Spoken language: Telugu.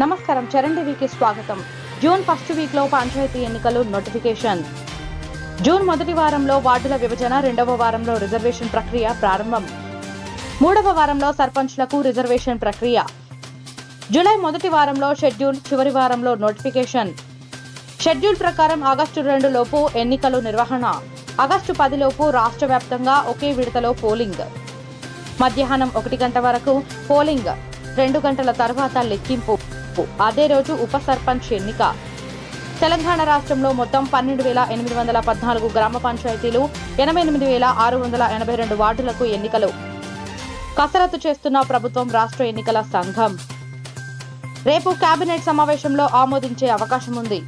నమస్కారం, చరణ్ టీవీకి స్వాగతం. జూన్ ఫస్ట్ వీక్ లో పంచాయతీ ఎన్నికలు నోటిఫికేషన్. జూన్ మొదటి వారంలో వార్డుల విభజన, రెండవ వారంలో రిజర్వేషన్ ప్రక్రియ ప్రారంభం. మూడవ వారంలో సర్పంచ్లకు రిజర్వేషన్ ప్రక్రియ. జూలై మొదటి వారంలో షెడ్యూల్, చివరి వారంలో నోటిఫికేషన్. షెడ్యూల్ ప్రకారం ఆగస్టు 2 లోపు ఎన్నికలు నిర్వహణ. ఆగస్టు 10 లోపు రాష్ట్ర వ్యాప్తంగా ఒకే విడతలో పోలింగ్. మధ్యాహ్నం 1 గంట వరకు పోలింగ్, 2 గంటల తర్వాత లెక్కింపు. అదే రోజు ఉప సర్పంచ్ ఎన్నిక. తెలంగాణ రాష్ట్రంలో మొత్తం 12,814 గ్రామ పంచాయతీలు, 88,682 వార్డులకు ఎన్నికలు. కసరత్తు చేస్తున్న ప్రభుత్వం, రాష్ట్ర ఎన్నికల సంఘం. రేపు కేబినెట్ సమావేశంలో ఆమోదించే అవకాశం ఉంది.